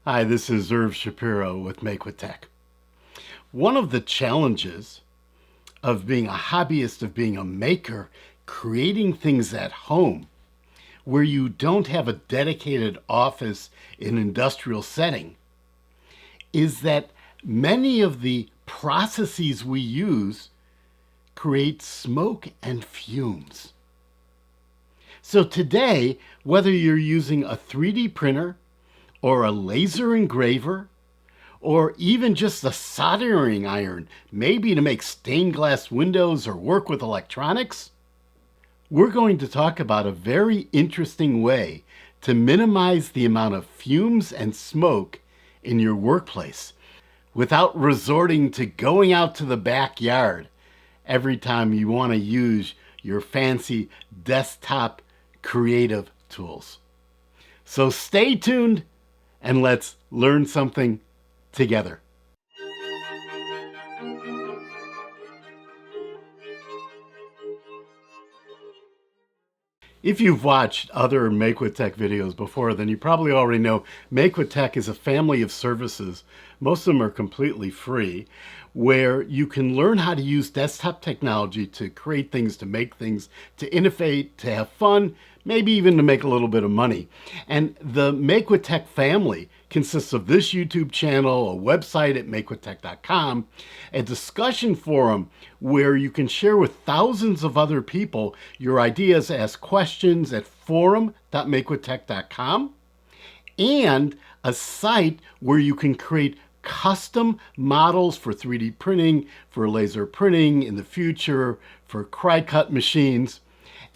Hi, this is Irv Shapiro with Make with Tech. One of the challenges of being a hobbyist, of being a maker, creating things at home, where you don't have a dedicated office in an industrial setting, is that many of the processes we use create smoke and fumes. So today, whether you're using a 3D printer, or a laser engraver, or even just a soldering iron, maybe to make stained glass windows or work with electronics, we're going to talk about a very interesting way to minimize the amount of fumes and smoke in your workplace without resorting to going out to the backyard every time you want to use your fancy desktop creative tools. So stay tuned and let's learn something together. If you've watched other Make with Tech videos before, then you probably already know Make with Tech is a family of services. Most of them are completely free, where you can learn how to use desktop technology to create things, to make things, to innovate, to have fun, maybe even to make a little bit of money. And the Make with Tech family consists of this YouTube channel, a website at makewithtech.com, a discussion forum where you can share with thousands of other people your ideas, ask questions at forum.makewithtech.com, and a site where you can create custom models for 3D printing, for laser printing in the future, for cry-cut machines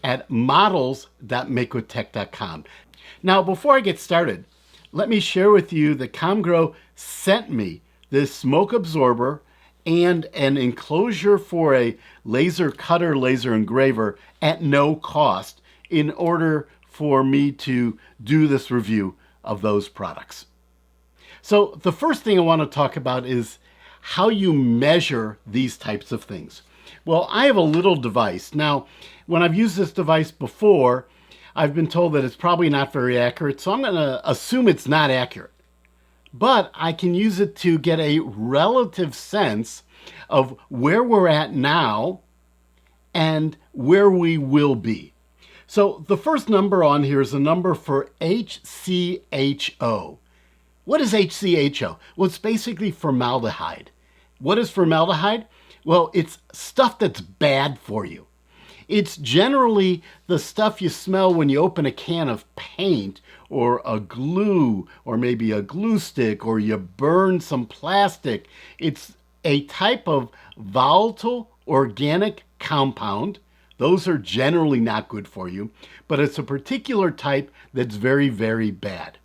at models.makewithtech.com. Now, before I get started, let me share with you that Comgrow sent me this smoke absorber and an enclosure for a laser cutter, laser engraver at no cost in order for me to do this review of those products. So the first thing I want to talk about is how you measure these types of things. Well, I have a little device. Now, when I've used this device before, I've been told that it's probably not very accurate, so I'm going to assume it's not accurate. But I can use it to get a relative sense of where we're at now and where we will be. So the first number on here is a number for HCHO. What is HCHO? Well, it's basically formaldehyde. What is formaldehyde? Well, it's stuff that's bad for you. It's generally the stuff you smell when you open a can of paint or a glue or maybe a glue stick or you burn some plastic. It's a type of volatile organic compound. Those are generally not good for you, but it's a particular type that's very, very bad.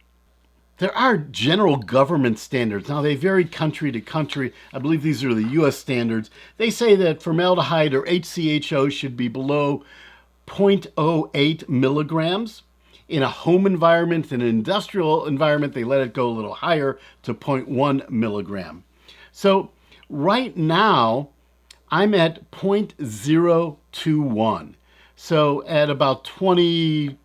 There are general government standards. Now, they vary country to country. I believe these are the U.S. standards. They say that formaldehyde or HCHO should be below 0.08 milligrams. In a home environment, in an industrial environment, they let it go a little higher to 0.1 milligram. So right now, I'm at 0.021. So at about 20%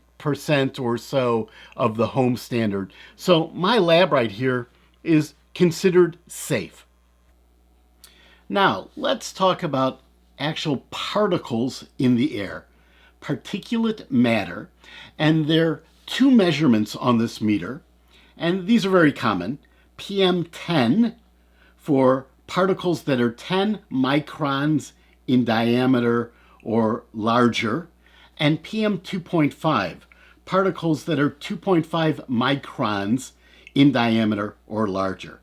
or so of the home standard. So my lab right here is considered safe. Now let's talk about actual particles in the air, particulate matter, and there are two measurements on this meter, and these are very common. PM10 for particles that are 10 microns in diameter or larger, and PM 2.5, particles that are 2.5 microns in diameter or larger.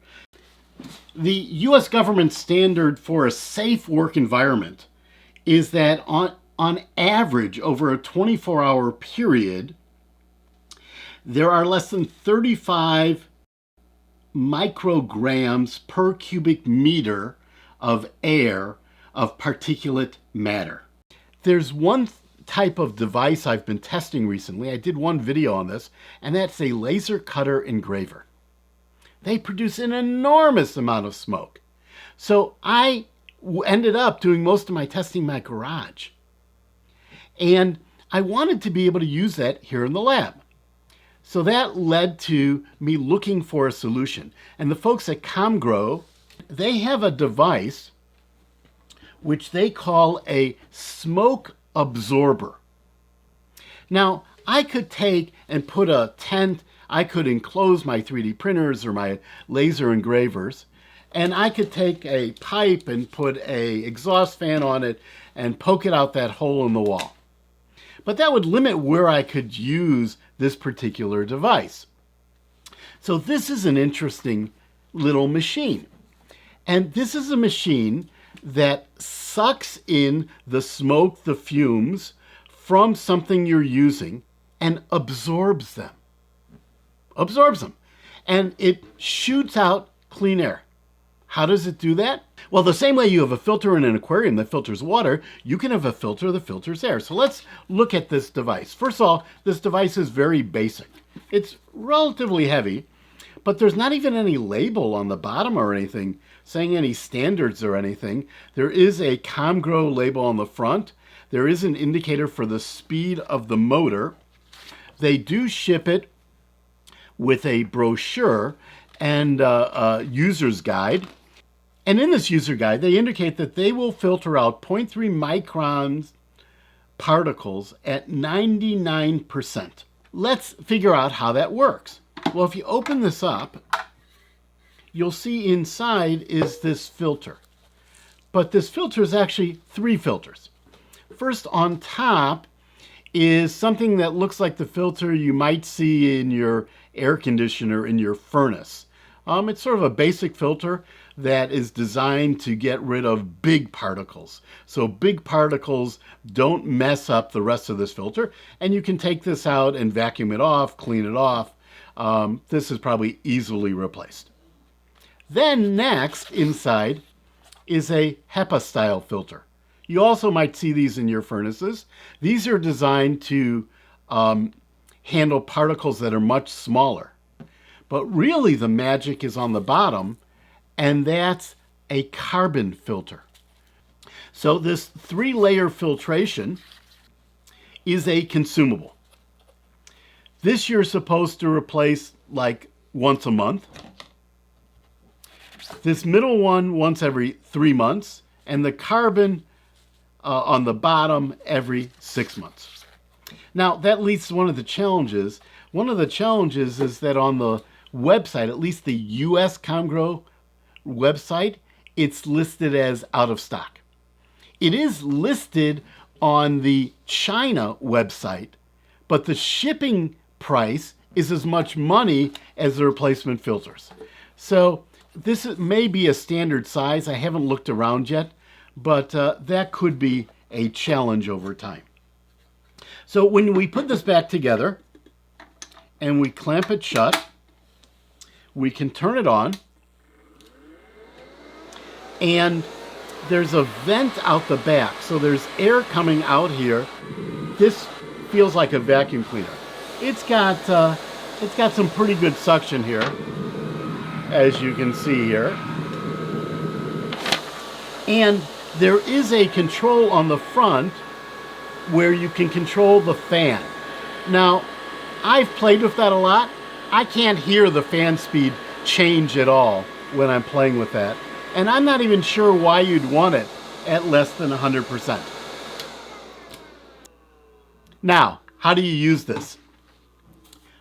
The U.S. government standard for a safe work environment is that on average, over a 24-hour period, there are less than 35 micrograms per cubic meter of air of particulate matter. There's one type of device I've been testing recently. I did one video on this, and that's a laser cutter engraver. They produce an enormous amount of smoke. So I ended up doing most of my testing in my garage. And I wanted to be able to use that here in the lab. So that led to me looking for a solution. And the folks at Comgrow, they have a device which they call a smoke absorber. Now, I could take and put a tent, I could enclose my 3D printers or my laser engravers, and I could take a pipe and put a exhaust fan on it and poke it out that hole in the wall. But that would limit where I could use this particular device. So this is an interesting little machine. And this is a machine that sucks in the smoke, the fumes, from something you're using and absorbs them. And it shoots out clean air. How does it do that? Well, the same way you have a filter in an aquarium that filters water, you can have a filter that filters air. So let's look at this device. First of all, this device is very basic. It's relatively heavy, but there's not even any label on the bottom or anything saying any standards or anything. There is a Comgrow label on the front. There is an indicator for the speed of the motor. They do ship it with a brochure and a user's guide. And in this user guide, they indicate that they will filter out 0.3 microns particles at 99%. Let's figure out how that works. Well, if you open this up, you'll see inside is this filter. But this filter is actually 3 filters. First, on top is something that looks like the filter you might see in your air conditioner in your furnace. It's sort of a basic filter that is designed to get rid of big particles. So big particles don't mess up the rest of this filter, and you can take this out and vacuum it off, clean it off. This is probably easily replaced. Then next, inside, is a HEPA-style filter. You also might see these in your furnaces. These are designed to handle particles that are much smaller. But really the magic is on the bottom, and that's a carbon filter. So this 3-layer filtration is a consumable. This you're supposed to replace like once a month. This middle one once every 3 months, and the carbon on the bottom every 6 months. Now that leads to one of the challenges. One of the challenges is that on the website, at least the US Comgrow website, it's listed as out of stock. It is listed on the China website, but the shipping price is as much money as the replacement filters. So this may be a standard size. I haven't looked around yet, but that could be a challenge over time. So when we put this back together and we clamp it shut, we can turn it on, and there's a vent out the back, so there's air coming out here. This feels like a vacuum cleaner. It's got some pretty good suction here, as you can see here. And there is a control on the front where you can control the fan. Now, I've played with that a lot. I can't hear the fan speed change at all when I'm playing with that. And I'm not even sure why you'd want it at less than 100%. Now, how do you use this?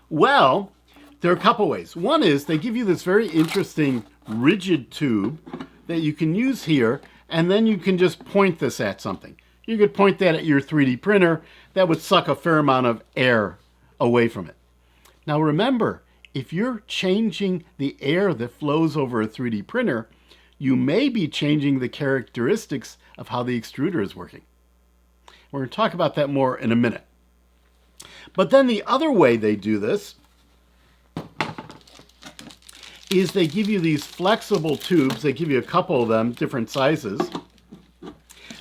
Well, there are a couple ways. One is they give you this very interesting rigid tube that you can use here, and then you can just point this at something. You could point that at your 3D printer. That would suck a fair amount of air away from it. Now remember, if you're changing the air that flows over a 3D printer, you may be changing the characteristics of how the extruder is working. We're going to talk about that more in a minute. But then the other way they do this is they give you these flexible tubes. They give you a couple of them, different sizes,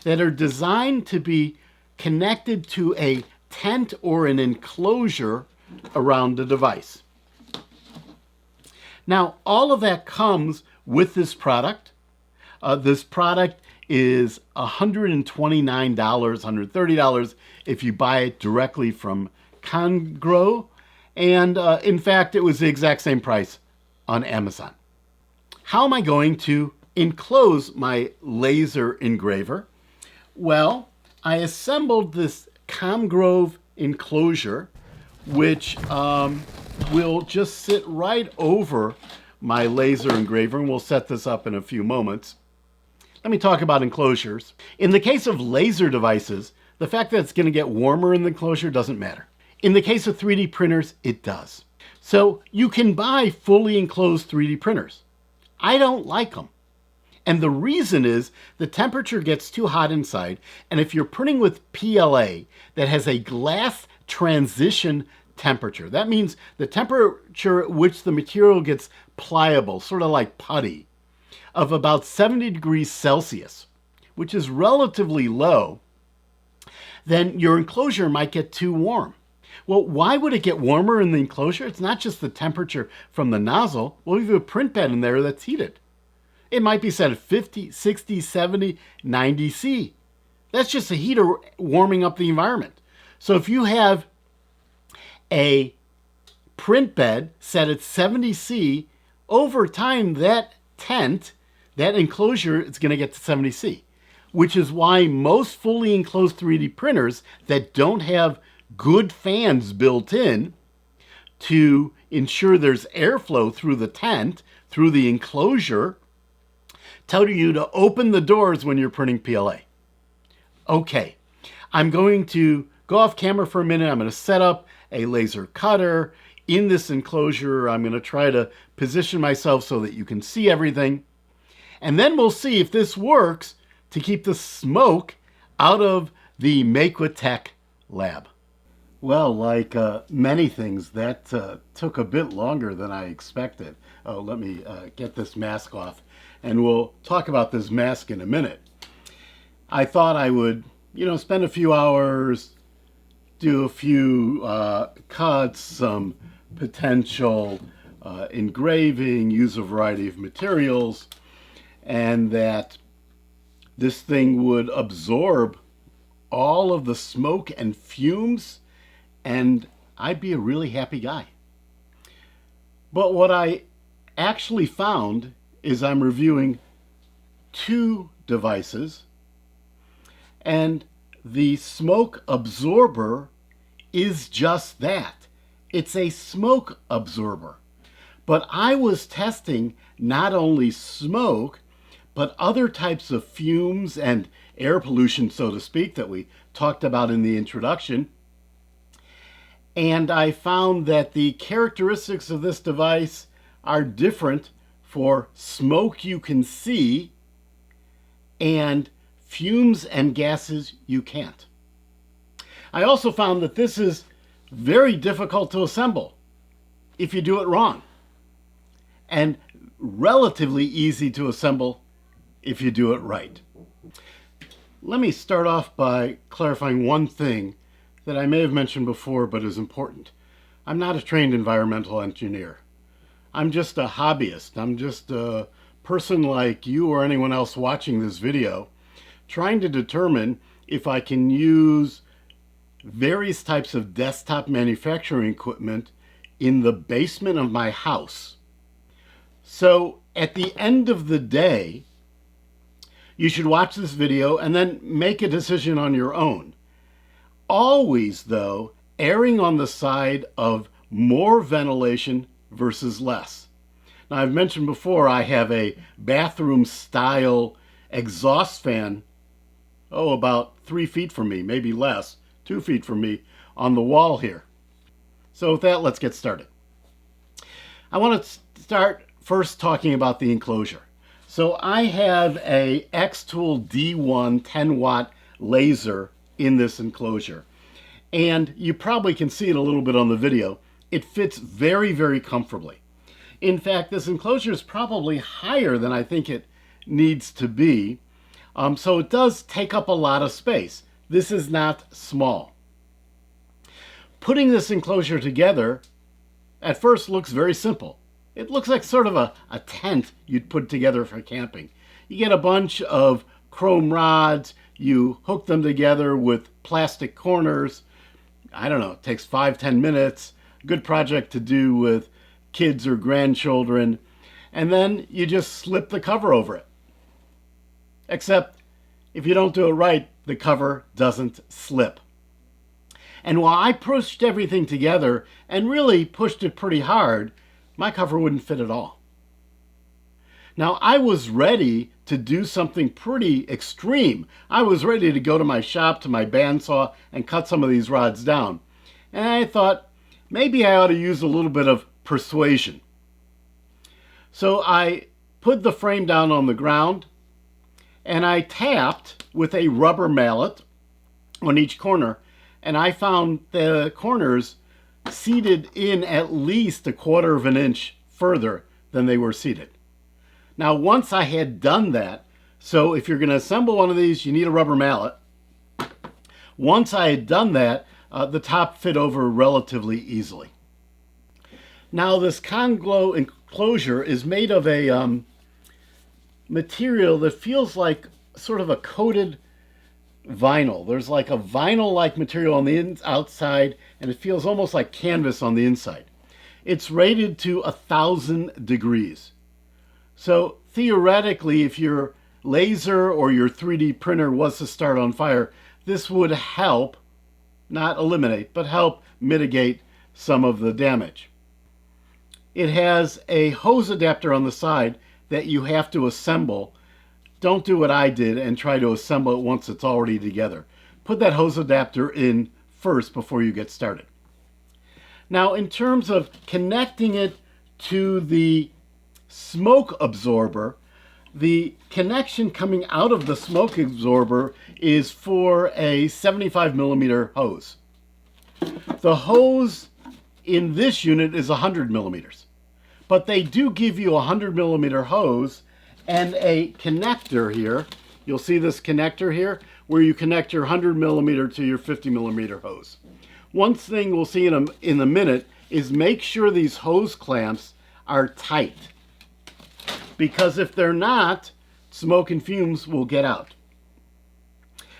that are designed to be connected to a tent or an enclosure around the device. Now, all of that comes with this product. This product is $129, $130 if you buy it directly from Comgrow, And in fact, it was the exact same price on Amazon. How am I going to enclose my laser engraver? Well, I assembled this Comgrow enclosure, which will just sit right over my laser engraver, and we'll set this up in a few moments. Let me talk about enclosures. In the case of laser devices, the fact that it's going to get warmer in the enclosure doesn't matter. In the case of 3D printers, it does. So you can buy fully enclosed 3D printers. I don't like them. And the reason is the temperature gets too hot inside, and if you're printing with PLA that has a glass transition temperature, that means the temperature at which the material gets pliable, sort of like putty, of about 70 degrees Celsius, which is relatively low, then your enclosure might get too warm. Well, why would it get warmer in the enclosure? It's not just the temperature from the nozzle. Well, we have a print bed in there that's heated. It might be set at 50, 60, 70, 90 C. That's just a heater warming up the environment. So if you have a print bed set at 70 C, over time that tent, that enclosure, is going to get to 70 C, which is why most fully enclosed 3D printers that don't have good fans built in to ensure there's airflow through the tent, through the enclosure, tell you to open the doors when you're printing PLA. Okay, I'm going to go off camera for a minute. I'm going to set up a laser cutter in this enclosure. I'm going to try to position myself so that you can see everything. And then we'll see if this works to keep the smoke out of the Make with Tech lab. Well, like many things, that took a bit longer than I expected. Oh, let me get this mask off, and we'll talk about this mask in a minute. I thought I would, spend a few hours, do a few cuts, some potential engraving, use a variety of materials, and that this thing would absorb all of the smoke and fumes, and I'd be a really happy guy. But what I actually found is I'm reviewing two devices, and the smoke absorber is just that. It's a smoke absorber. But I was testing not only smoke, but other types of fumes and air pollution, so to speak, that we talked about in the introduction. And I found that the characteristics of this device are different for smoke you can see and fumes and gases you can't. I also found that this is very difficult to assemble if you do it wrong, and relatively easy to assemble if you do it right. Let me start off by clarifying one thing that I may have mentioned before but is important. I'm not a trained environmental engineer. I'm just a hobbyist. I'm just a person like you or anyone else watching this video trying to determine if I can use various types of desktop manufacturing equipment in the basement of my house. So at the end of the day, you should watch this video and then make a decision on your own. Always, though, erring on the side of more ventilation versus less. Now, I've mentioned before I have a bathroom-style exhaust fan, about 3 feet from me, maybe less, 2 feet from me, on the wall here. So with that, let's get started. I want to start first talking about the enclosure. So I have a Xtool D1 10-watt laser in this enclosure. And you probably can see it a little bit on the video. It fits very, very comfortably. In fact, this enclosure is probably higher than I think it needs to be. So it does take up a lot of space. This is not small. Putting this enclosure together at first looks very simple. It looks like sort of a tent you'd put together for camping. You get a bunch of chrome rods, you hook them together with plastic corners. I don't know, it takes 5-10 minutes. good project to do with kids or grandchildren. And then you just slip the cover over it. Except if you don't do it right, the cover doesn't slip. And while I pushed everything together and really pushed it pretty hard, my cover wouldn't fit at all. Now, I was ready to do something pretty extreme. I was ready to go to my shop, to my bandsaw, and cut some of these rods down. And I thought, maybe I ought to use a little bit of persuasion. So I put the frame down on the ground, and I tapped with a rubber mallet on each corner, and I found the corners seated in at least 1/4 of an inch further than they were seated. Now, once I had done that, so if you're going to assemble one of these, you need a rubber mallet. Once I had done that, the top fit over relatively easily. Now, this Comgrow enclosure is made of a material that feels like sort of a coated vinyl. There's like a vinyl-like material on the outside, and it feels almost like canvas on the inside. It's rated to 1,000 degrees. So theoretically, if your laser or your 3D printer was to start on fire, this would help, not eliminate, but help mitigate some of the damage. It has a hose adapter on the side that you have to assemble. Don't do what I did and try to assemble it once it's already together. Put that hose adapter in first before you get started. Now, in terms of connecting it to the smoke absorber, the connection coming out of the smoke absorber is for a 75mm hose. The hose in this unit is 100mm, but they do give you a 100mm hose and a connector here. You'll see this connector here where you connect your 100mm to your 50mm hose. One thing we'll see in a minute is make sure these hose clamps are tight, because if they're not, smoke and fumes will get out.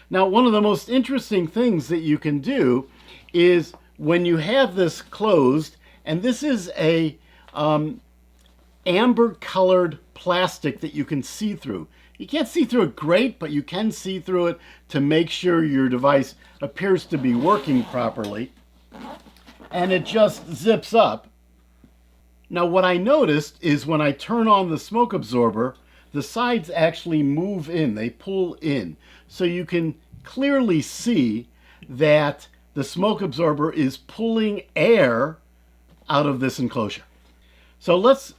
Now, one of the most interesting things that you can do is when you have this closed, and this is a amber colored plastic that you can see through. You can't see through it great, but you can see through it to make sure your device appears to be working properly. And it just zips up. Now, what I noticed is when I turn on the smoke absorber, the sides actually move in, they pull in. So you can clearly see that the smoke absorber is pulling air out of this enclosure. So let's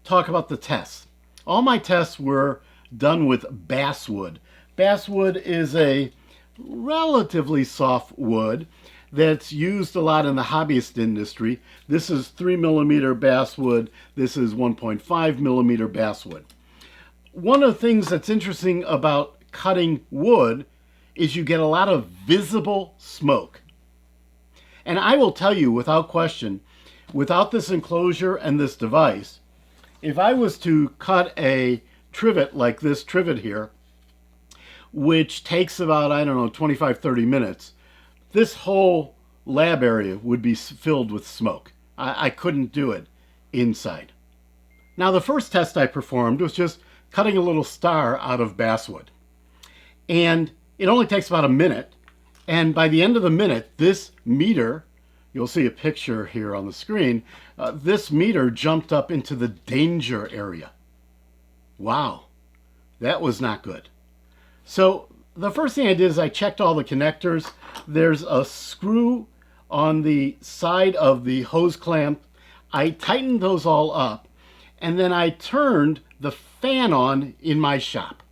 talk about the tests. All my tests were done with basswood. Basswood is a relatively soft wood that's used a lot in the hobbyist industry. This is 3mm basswood. This is 1.5mm basswood. One of the things that's interesting about cutting wood is you get a lot of visible smoke. And I will tell you without question, without this enclosure and this device, if I was to cut a trivet like this trivet here, which takes about, 25-30 minutes, this whole lab area would be filled with smoke. I couldn't do it inside. Now, the first test I performed was just cutting a little star out of basswood. And it only takes about a minute. And by the end of the minute, this meter, you'll see a picture here on the screen, this meter jumped up into the danger area. Wow, that was not good. So the first thing I did is I checked all the connectors. There's a screw on the side of the hose clamp. I tightened those all up, and then I turned the fan on in my shop.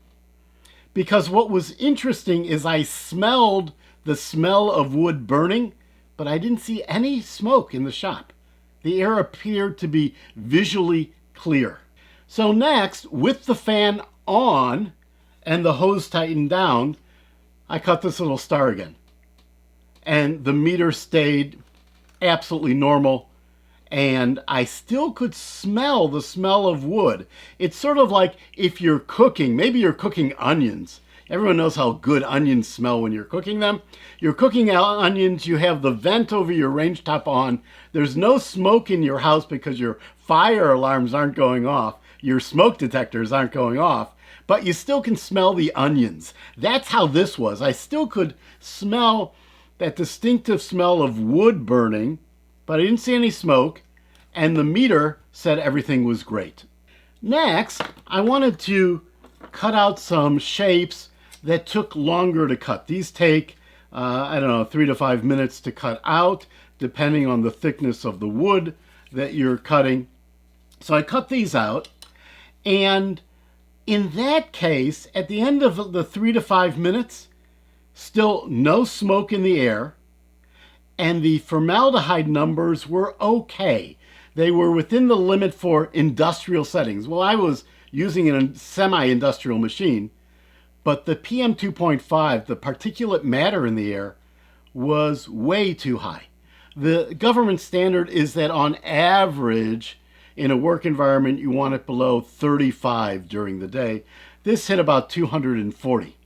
Because what was interesting is I smelled the smell of wood burning, but I didn't see any smoke in the shop. The air appeared to be visually clear. So next, with the fan on and the hose tightened down, I cut this little star again. And the meter stayed absolutely normal, and I still could smell the smell of wood. It's sort of like if you're cooking, maybe you're cooking onions. Everyone knows how good onions smell when you're cooking them. You're cooking onions, you have the vent over your range top on. There's no smoke in your house because your fire alarms aren't going off. Your smoke detectors aren't going off. But you still can smell the onions. That's how this was. I still could smell that distinctive smell of wood burning, but I didn't see any smoke, and the meter said everything was great. Next, I wanted to cut out some shapes that took longer to cut. These take, 3 to 5 minutes to cut out, depending on the thickness of the wood that you're cutting. So I cut these out, and in that case, at the end of the 3 to 5 minutes, still no smoke in the air, and the formaldehyde numbers were okay. They were within the limit for industrial settings. Well, I was using a semi-industrial machine, but the PM 2.5, the particulate matter in the air, was way too high. The government standard is that on average, in a work environment, you want it below 35 during the day. This hit about 240.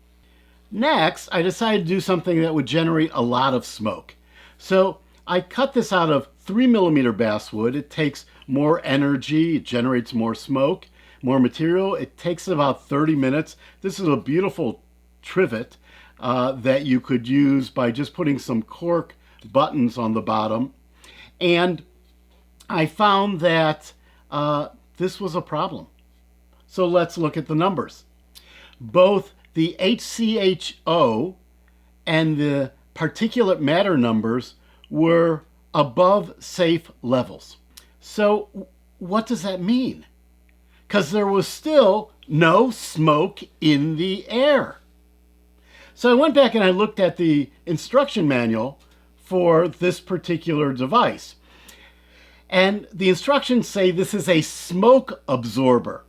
Next, I decided to do something that would generate a lot of smoke. So I cut this out of 3mm basswood. It takes more energy, it generates more smoke, more material. It takes about 30 minutes. This is a beautiful trivet that you could use by just putting some cork buttons on the bottom. And I found that this was a problem. So let's look at the numbers. Both the HCHO and the particulate matter numbers were above safe levels. So what does that mean? Because there was still no smoke in the air. So I went back and I looked at the instruction manual for this particular device. And the instructions say this is a smoke absorber.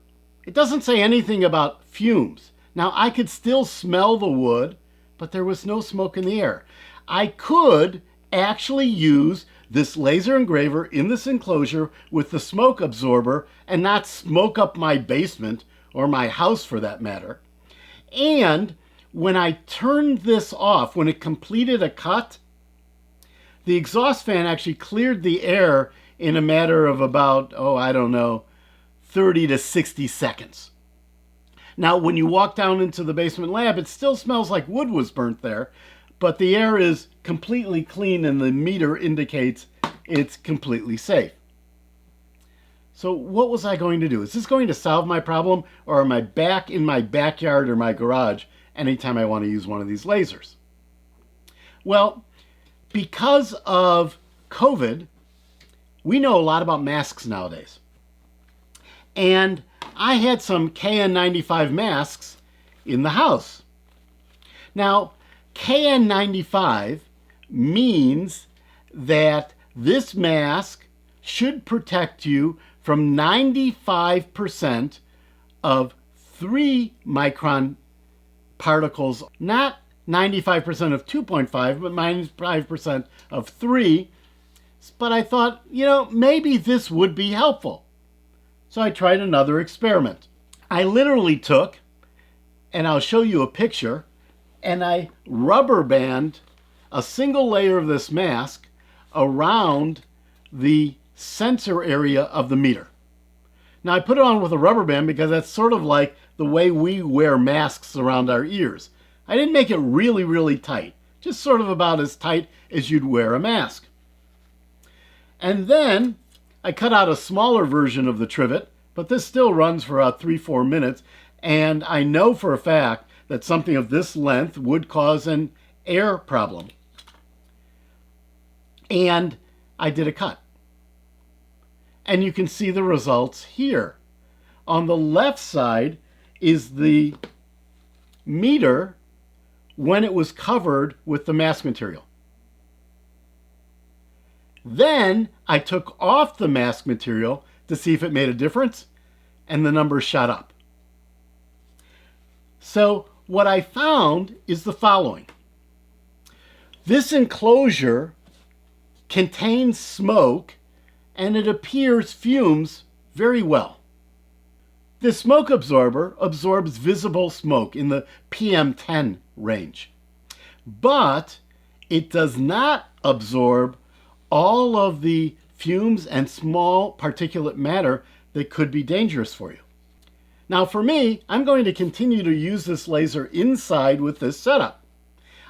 It doesn't say anything about fumes. Now, I could still smell the wood, but there was no smoke in the air. I could actually use this laser engraver in this enclosure with the smoke absorber and not smoke up my basement or my house for that matter. And when I turned this off, when it completed a cut, the exhaust fan actually cleared the air in a matter of about, 30 to 60 seconds. Now, when you walk down into the basement lab, it still smells like wood was burnt there, but the air is completely clean and the meter indicates it's completely safe. So what was I going to do? Is this going to solve my problem, or am I back in my backyard or my garage anytime I want to use one of these lasers? Well, because of COVID, we know a lot about masks nowadays. And I had some KN95 masks in the house. Now, KN95 means that this mask should protect you from 95% of 3 micron particles, not 95% of 2.5, but 95% of 3. But I thought, maybe this would be helpful. So I tried another experiment. I literally took, and I'll show you a picture, and I rubber band a single layer of this mask around the sensor area of the meter. Now I put it on with a rubber band because that's sort of like the way we wear masks around our ears. I didn't make it really, really tight, just sort of about as tight as you'd wear a mask. And then I cut out a smaller version of the trivet, but this still runs for about 3-4 minutes, and I know for a fact that something of this length would cause an air problem. And I did a cut. And you can see the results here. On the left side is the meter when it was covered with the mask material. Then I took off the mask material to see if it made a difference, and the numbers shot up. So what I found is the following. This enclosure contains smoke, and it appears fumes very well. This smoke absorber absorbs visible smoke in the PM10 range, but it does not absorb all of the fumes and small particulate matter that could be dangerous for you. Now for me, I'm going to continue to use this laser inside with this setup.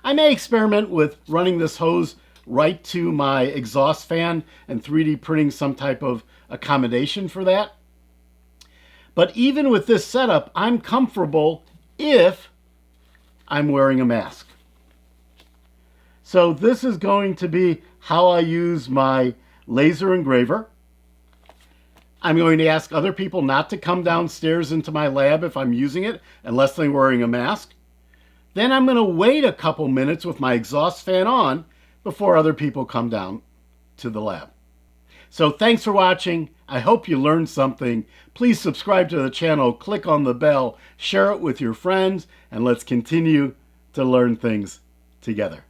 I may experiment with running this hose right to my exhaust fan and 3D printing some type of accommodation for that. But even with this setup, I'm comfortable if I'm wearing a mask. So this is going to be how I use my laser engraver. I'm going to ask other people not to come downstairs into my lab if I'm using it unless they're wearing a mask. Then I'm going to wait a couple minutes with my exhaust fan on before other people come down to the lab. So thanks for watching. I hope you learned something. Please subscribe to the channel, click on the bell, share it with your friends, and let's continue to learn things together.